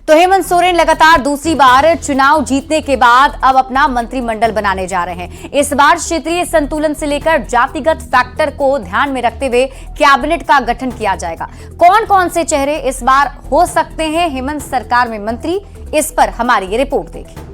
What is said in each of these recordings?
तो हेमंत सोरेन लगातार दूसरी बार चुनाव जीतने के बाद अब अपना मंत्रिमंडल बनाने जा रहे हैं। इस बार क्षेत्रीय संतुलन से लेकर जातिगत फैक्टर को ध्यान में रखते हुए कैबिनेट का गठन किया जाएगा। कौन कौन से चेहरे इस बार हो सकते हैं हेमंत सरकार में मंत्री, इस पर हमारी ये रिपोर्ट देखिए।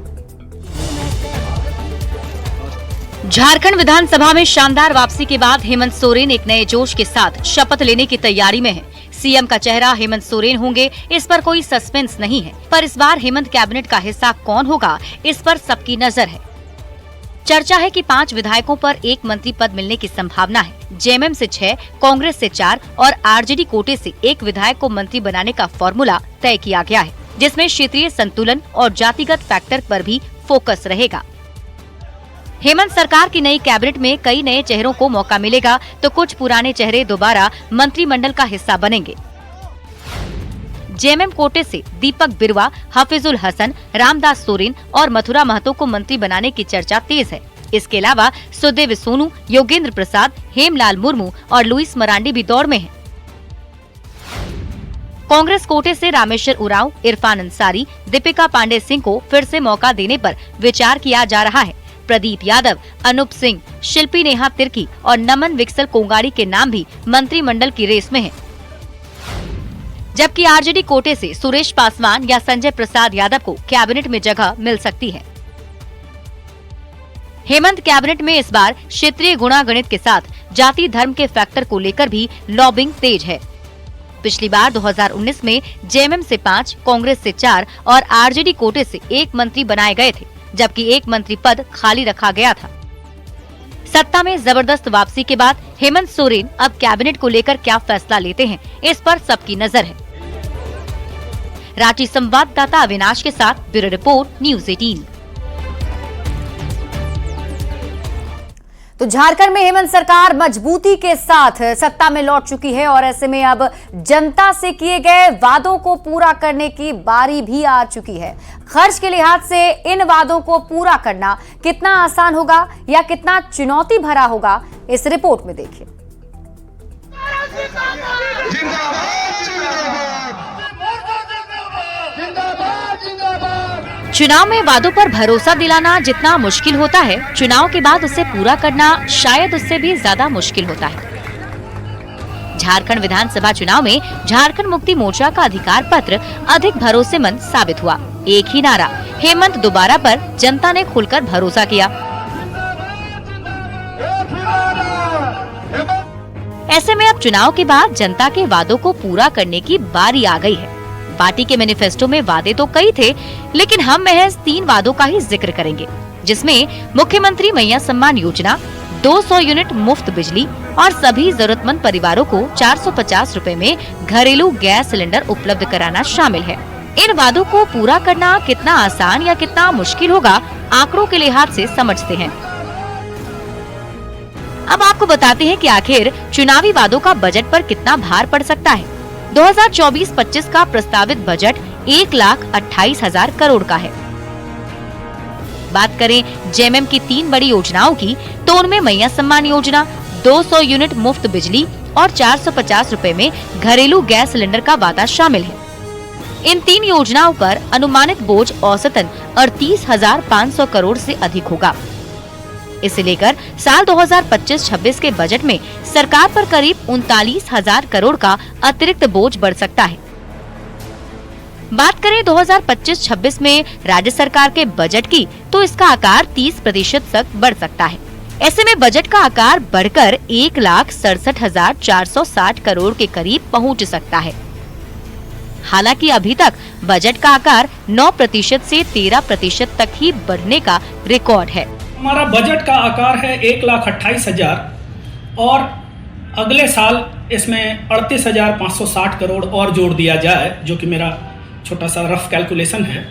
झारखंड विधानसभा में शानदार वापसी के बाद हेमंत सोरेन एक नए जोश के साथ शपथ लेने की तैयारी में हैं। सीएम का चेहरा हेमंत सोरेन होंगे, इस पर कोई सस्पेंस नहीं है, पर इस बार हेमंत कैबिनेट का हिस्सा कौन होगा, इस पर सबकी नजर है। चर्चा है कि 5 विधायकों पर एक मंत्री पद मिलने की संभावना है। जेएमएम से 6, कांग्रेस से 4 और आरजेडी कोटे से 1 विधायक को मंत्री बनाने का फॉर्मूला तय किया गया है, जिसमें क्षेत्रीय संतुलन और जातिगत फैक्टर पर भी फोकस रहेगा। हेमंत सरकार की नई कैबिनेट में कई नए चेहरों को मौका मिलेगा, तो कुछ पुराने चेहरे दोबारा मंत्रिमंडल का हिस्सा बनेंगे। जेएमएम कोटे से दीपक बिरुवा, हफीजुल हसन, रामदास सोरेन और मथुरा महतो को मंत्री बनाने की चर्चा तेज है। इसके अलावा सुदेव सोनू, योगेंद्र प्रसाद, हेमलाल मुर्मू और लुइस मरांडी भी दौड़ में हैं। कांग्रेस कोटे से रामेश्वर उरांव, इरफान अंसारी, दीपिका पांडे सिंह को फिर से मौका देने पर विचार किया जा रहा है। प्रदीप यादव, अनूप सिंह, शिल्पी नेहा तिर्की और नमन विक्सल कोंगाड़ी के नाम भी मंत्रिमंडल की रेस में हैं। जबकि आरजेडी कोटे से सुरेश पासवान या संजय प्रसाद यादव को कैबिनेट में जगह मिल सकती है। हेमंत कैबिनेट में इस बार क्षेत्रीय गुणागणित के साथ जाति धर्म के फैक्टर को लेकर भी लॉबिंग तेज है। पिछली बार 2019 में जेएमएम से 5, कांग्रेस से 4 और आरजेडी कोटे से 1 मंत्री बनाए गए थे, जबकि 1 मंत्री पद खाली रखा गया था। सत्ता में जबरदस्त वापसी के बाद हेमंत सोरेन अब कैबिनेट को लेकर क्या फैसला लेते हैं, इस पर सबकी नजर है। रांची संवाददाता अविनाश के साथ ब्यूरो रिपोर्ट, न्यूज़ 18। तो झारखंड में हेमंत सरकार मजबूती के साथ सत्ता में लौट चुकी है और ऐसे में अब जनता से किए गए वादों को पूरा करने की बारी भी आ चुकी है। खर्च के लिहाज से इन वादों को पूरा करना कितना आसान होगा या कितना चुनौती भरा होगा, इस रिपोर्ट में देखिए। चुनाव में वादों पर भरोसा दिलाना जितना मुश्किल होता है, चुनाव के बाद उसे पूरा करना शायद उससे भी ज्यादा मुश्किल होता है। झारखंड विधानसभा चुनाव में झारखंड मुक्ति मोर्चा का अधिकार पत्र अधिक भरोसेमंद साबित हुआ। एक ही नारा हेमंत दोबारा पर जनता ने खुलकर भरोसा किया। ऐसे में अब चुनाव के बाद जनता के वादों को पूरा करने की बारी आ गई है। पार्टी के मैनिफेस्टो में वादे तो कई थे, लेकिन हम महज 3 वादों का ही जिक्र करेंगे, जिसमें मुख्यमंत्री मैया सम्मान योजना, 200 यूनिट मुफ्त बिजली और सभी जरूरतमंद परिवारों को 450 रुपए में घरेलू गैस सिलेंडर उपलब्ध कराना शामिल है। इन वादों को पूरा करना कितना आसान या कितना मुश्किल होगा, आंकड़ों के लिहाज से समझते हैं। अब आपको बताते हैं कि आखिर चुनावी वादों का बजट पर कितना भार पड़ सकता है। 2024-25 का प्रस्तावित बजट 1,28,000 करोड़ का है। बात करें जेएमएम की 3 बड़ी योजनाओं की, तो उनमें मैया सम्मान योजना, 200 यूनिट मुफ्त बिजली और 450 रुपए में घरेलू गैस सिलेंडर का वादा शामिल है। इन 3 योजनाओं पर अनुमानित बोझ औसतन 38,500 करोड़ से अधिक होगा। इसे लेकर साल 2025-26 के बजट में सरकार पर करीब 39,000 करोड़ का अतिरिक्त बोझ बढ़ सकता है। बात करें 2025-26 में राज्य सरकार के बजट की, तो इसका आकार 30% तक बढ़ सकता है। ऐसे में बजट का आकार बढ़कर 1,67,460 करोड़ के करीब पहुंच सकता है। हालांकि अभी तक बजट का आकार 9% से 13% तक ही बढ़ने का रिकॉर्ड है। हमारा बजट का आकार है 1,28,000 और अगले साल इसमें 38,560 करोड़ और जोड़ दिया जाए, जो कि मेरा छोटा सा रफ कैलकुलेशन है,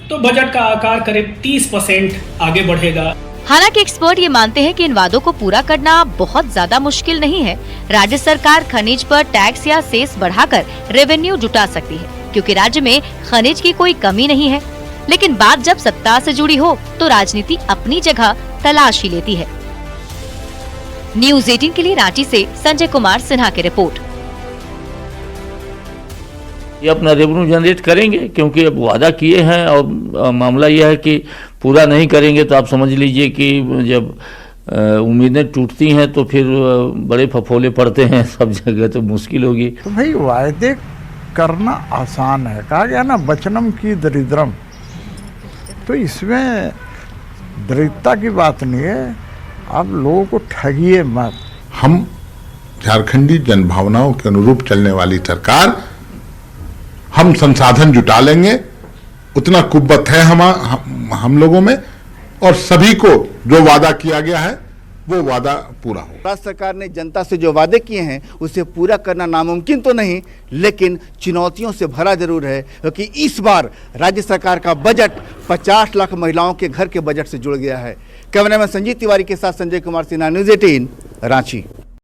तो बजट का आकार करीब 30% आगे बढ़ेगा। हालांकि एक्सपर्ट ये मानते हैं कि इन वादों को पूरा करना बहुत ज्यादा मुश्किल नहीं है। राज्य सरकार खनिज पर टैक्स या सेस बढ़ाकर रेवेन्यू जुटा सकती है, क्योंकि राज्य में खनिज की कोई कमी नहीं है। लेकिन बात जब सत्ता से जुड़ी हो, तो राजनीति अपनी जगह तलाश ही लेती है। न्यूज़ 18 के लिए रांची से संजय कुमार सिन्हा की रिपोर्ट। ये अपना रेवेन्यू जनरेट करेंगे, क्योंकि अब वादा किए हैं और मामला यह है कि पूरा नहीं करेंगे तो आप समझ लीजिए कि जब उम्मीदें टूटती हैं तो फिर बड़े फफोले पड़ते हैं सब जगह, तो मुश्किल होगी। तो भाई वायदे करना आसान है, कहा गया ना वचनम की दरिद्रम, तो इसमें दरिद्रता की बात नहीं है, आप लोगों को ठगिए मत। हम झारखंडी जनभावनाओं के अनुरूप चलने वाली सरकार, हम संसाधन जुटा लेंगे, उतना कुव्वत है हम लोगों में, और सभी को जो वादा किया गया है वो वादा पूरा हो। राज्य सरकार ने जनता से जो वादे किए हैं उसे पूरा करना नामुमकिन तो नहीं, लेकिन चुनौतियों से भरा जरूर है, क्योंकि इस बार राज्य सरकार का बजट 50 लाख महिलाओं के घर के बजट से जुड़ गया है। कैमरामैन संजीव तिवारी के साथ संजय कुमार सिन्हा, न्यूज़ 18 रांची।